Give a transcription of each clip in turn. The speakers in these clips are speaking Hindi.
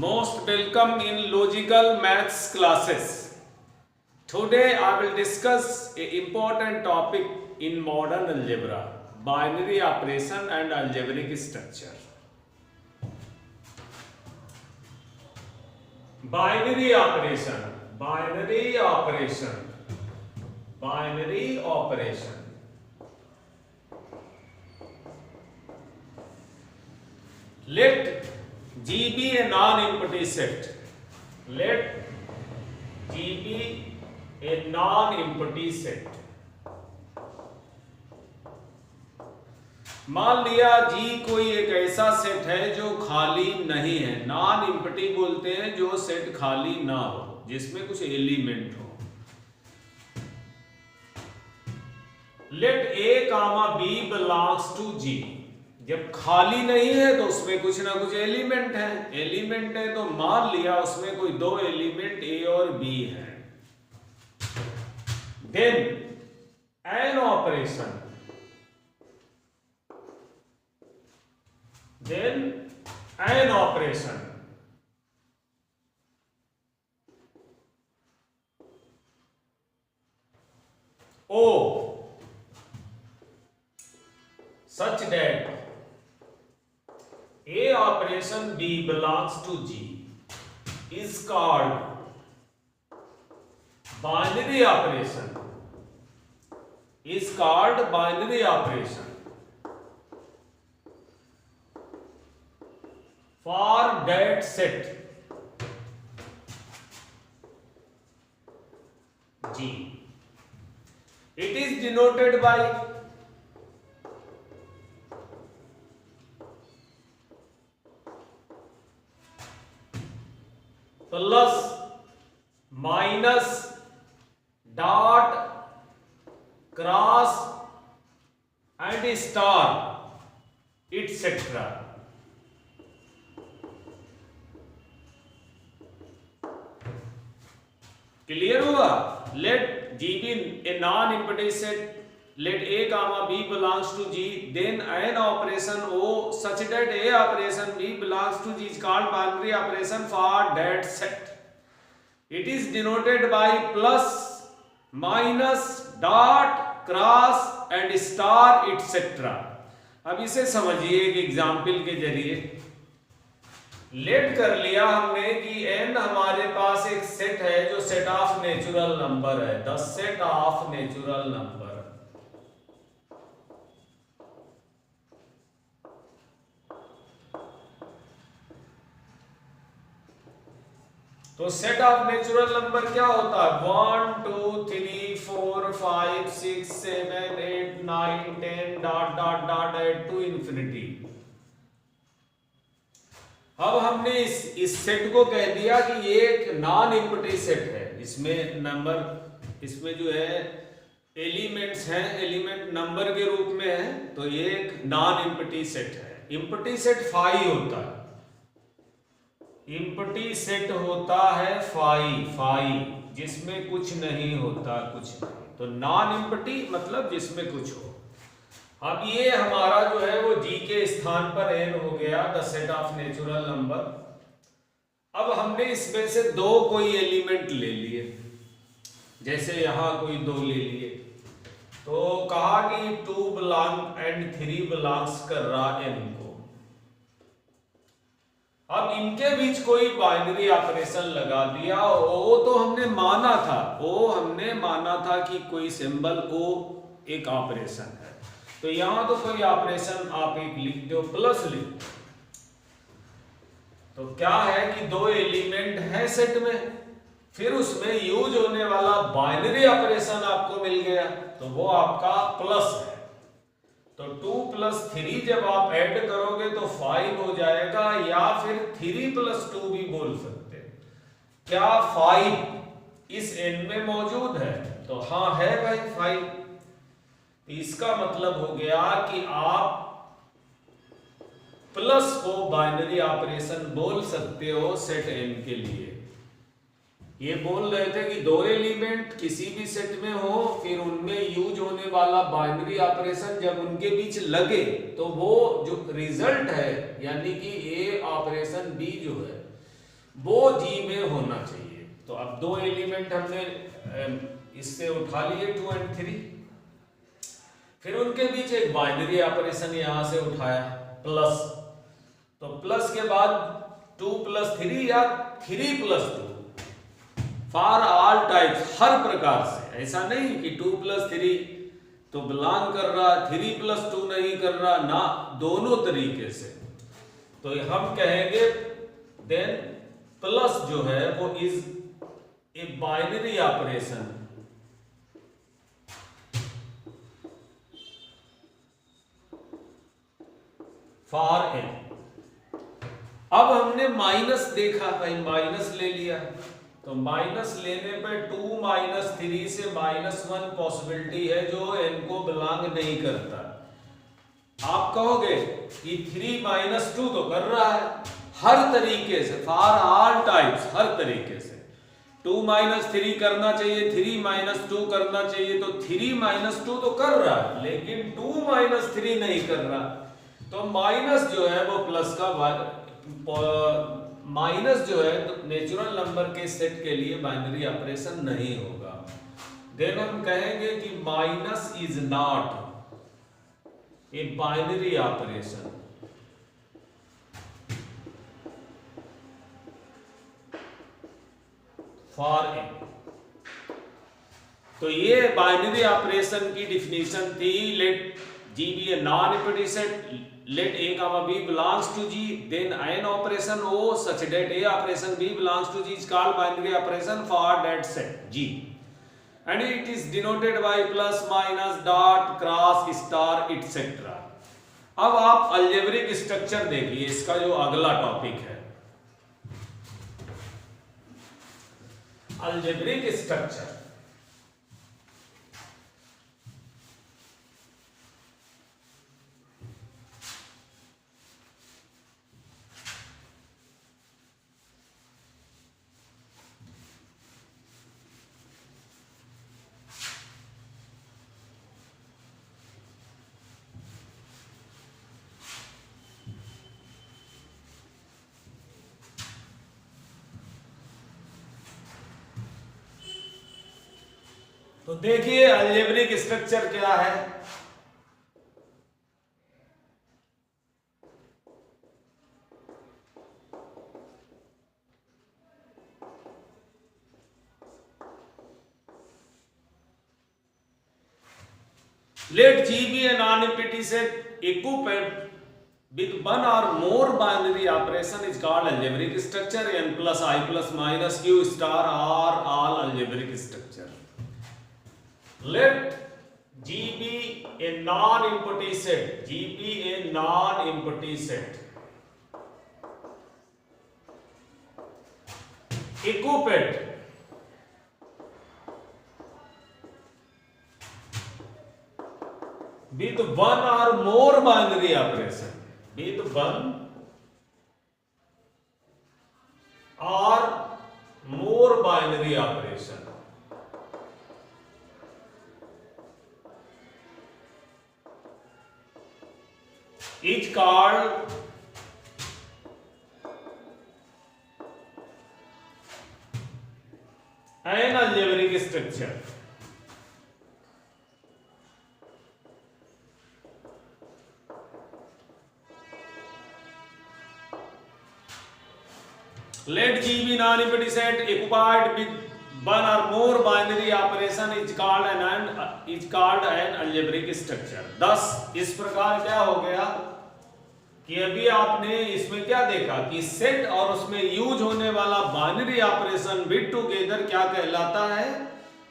Most welcome in logical maths classes. Today I will discuss an important topic in modern algebra, binary operation and algebraic structure. Binary operation, binary operation, binary operation. Let G be a non-empty set. Let G be a non-empty set. मान लिया G कोई एक ऐसा सेट है जो खाली नहीं है, नॉन एम्प्टी बोलते हैं जो सेट खाली ना हो, जिसमें कुछ एलिमेंट हो. Let A, B belongs to G. जब खाली नहीं है तो उसमें कुछ ना कुछ एलिमेंट है. एलिमेंट है तो मान लिया उसमें कोई दो एलिमेंट A और B है. Then an operation, then an operation O such that A operation B belongs to G is called binary operation, is called binary operation. For that set G, it is denoted by plus minus dot cross and star etcetera. Clear हुआ? Let G be a non-empty set. Let A, B belongs to G. Then an operation O such that A operation B belongs to G is called binary operation for that set. It is denoted by plus, minus, dot, cross and star etc. अब इसे समझिए एक एग्जाम्पल के जरिए. लेट कर लिया हमने कि n हमारे पास एक सेट है जो सेट ऑफ नेचुरल नंबर है, the set of natural number. तो सेट ऑफ नेचुरल नंबर क्या होता है? 1 2 3 4 5 6 7 8 9 10 dot dot dot eight to infinity. अब हमने इस सेट को कह दिया कि ये एक नॉन एम्प्टी सेट है. इसमें नंबर, इसमें जो है एलिमेंट्स हैं, एलिमेंट नंबर के रूप में है, तो ये एक नॉन एम्प्टी सेट है. एम्प्टी सेट फाई होता है. एम्प्टी सेट होता है फाई, जिसमें कुछ नहीं होता, कुछ नहीं. तो नॉन एम्प्टी मतलब जिसमें कुछ हो. अब ये हमारा जो है वो G के स्थान पर n हो गया, the set of natural number. अब हमने इसमें से दो कोई एलिमेंट ले लिए, जैसे यहां कोई दो ले लिए, तो कहा कि 2 बिलोंग एंड 3 बिलोंग्स कर रहा n को. अब इनके बीच कोई बाइनरी ऑपरेशन लगा दिया. ओ तो हमने माना था, कि कोई सिंबल O एक ऑपरेशन है, तो यहां तो कोई ऑपरेशन आप एक लिख दो, प्लस लिख दो. तो क्या है कि दो एलिमेंट है सेट में, फिर उसमें यूज होने वाला बाइनरी ऑपरेशन आपको मिल गया, तो वो आपका प्लस है. तो 2 + 3 जब आप ऐड करोगे तो 5 हो जाएगा, या फिर 3 + 2 भी बोल सकते हैं. क्या 5 इस n में मौजूद है? तो हाँ है भाई 5. इसका मतलब हो गया कि आप प्लस को बाइनरी ऑपरेशन बोल सकते हो सेट n के लिए. ये बोल रहे थे कि दो एलिमेंट किसी भी सेट में हो, फिर उनमें यूज होने वाला बाइनरी ऑपरेशन जब उनके बीच लगे तो वो जो रिजल्ट है, यानी कि ए ऑपरेशन बी जो है, वो जी में होना चाहिए। तो अब दो एलिमेंट हमने इससे उठा लिए 2 और 3, फिर उनके बीच एक बाइनरी ऑपरेशन यहां से उठाया प्लस, तो प्लस के बाद 2 + 3 या 3 + 2 फॉर ऑल टाइप्स, हर प्रकार से। ऐसा नहीं कि 2 + 3 तो बिलोंग कर रहा, 3 + 2 नहीं कर रहा ना, दोनों तरीके से। तो हम कहेंगे देन प्लस जो है वो is a binary operation for N. अब हमने माइनस देखा भाई, माइनस ले लिया, तो माइनस लेने पे 2 - 3 से -1 पॉसिबिलिटी है जो n को बिलोंग नहीं करता। आप कहोगे कि 3 - 2 तो कर रहा है, हर तरीके से, फॉर ऑल टाइप्स, हर तरीके से 2 - 3 करना चाहिए, 3 - 2 करना चाहिए, तो 3 - 2 तो कर रहा है, लेकिन 2 - 3 नहीं कर रहा। तो माइनस जो है वो प्लस का माइनस जो है तो नेचुरल नंबर के सेट के लिए बाइनरी ऑपरेशन नहीं होगा। देन हम कहेंगे कि minus is not a binary operation for N. तो ये बाइनरी ऑपरेशन की डिफिनीशन थी। Let G be a non-empty set, let A comma B belongs to G, then an operation O such that A operation B belongs to G is called binary operation for that set G, and it is denoted by plus, minus, dot, cross, star, etc. अब आप अलजेब्रिक स्ट्रक्चर देखिए, इसका जो अगला टॉपिक है अलजेब्रिक स्ट्रक्चर। तो देखिए अलजेब्रिक स्ट्रक्चर क्या है। Let G be a non-empty set equipped with one or more binary operation is called algebraic structure. N plus I plus minus Q star are all algebraic structure. Let G be a non-empty set. G be a non-empty set equipped with one or more binary operation, with one or more binary operation. Is called an algebraic structure. Let G be non-empty set occupied with one or more binary operation is called an algebraic structure. thus इस प्रकार क्या हो गया कि अभी आपने इसमें क्या देखा कि सेट और उसमें यूज होने वाला बाइनरी ऑपरेशन विद टुगेदर क्या कहलाता है,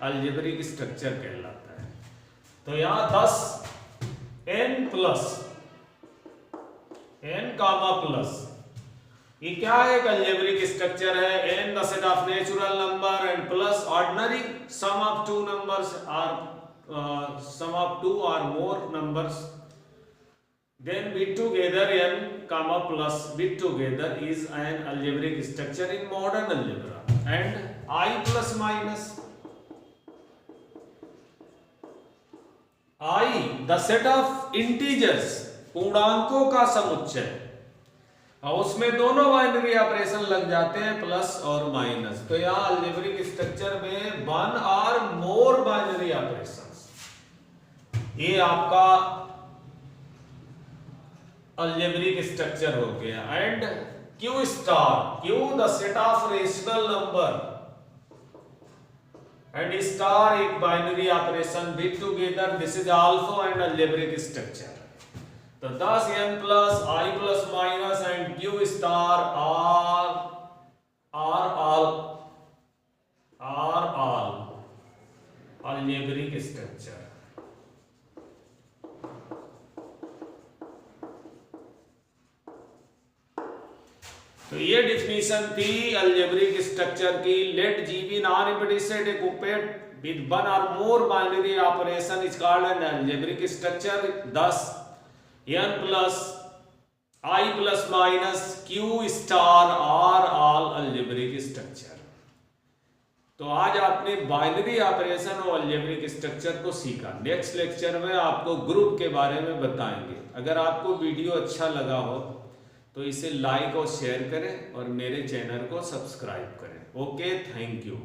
अलजेब्रिक स्ट्रक्चर कहलाता है। तो यहां 10 n plus n comma plus ये क्या है, एक अलजेब्रिक स्ट्रक्चर है। n the set of natural number and plus ordinary sum of two numbers or sum of two और more numbers, then with together n comma plus with together is an algebraic structure in modern algebra. And I plus minus I the set of integers, पूर्णांकों का समुच्चय, और उसमें दोनों बाइनरी ऑपरेशन लग जाते हैं, प्लस और माइनस। तो यहाँ अलजेब्रिक स्ट्रक्चर में वन और मोर बाइनरी ऑपरेशंस, ये आपका अलजेब्रिक स्ट्रक्चर हो गया। And Q star, Q the set of rational number and star एक binary operation with together, this is also an algebraic structure. तो 10 n plus i plus minus and q star are all algebraic structure. तो ये डिफिनीशन थी अलजेब्रिक स्ट्रक्चर की। Let G be non empty set occupied with one or more binary operation is called an algebraic structure। 10 n plus i plus minus q star are all algebraic structure. तो आज आपने बाइनरी ऑपरेशन और अलजेब्रिक स्ट्रक्चर को सीखा। नेक्स्ट लेक्चर में आपको ग्रुप के बारे में बताएंगे। अगर आपको वीडियो अच्छा लगा हो तो इसे लाइक और शेयर करें और मेरे चैनल को सब्सक्राइब करें। Okay, thank you.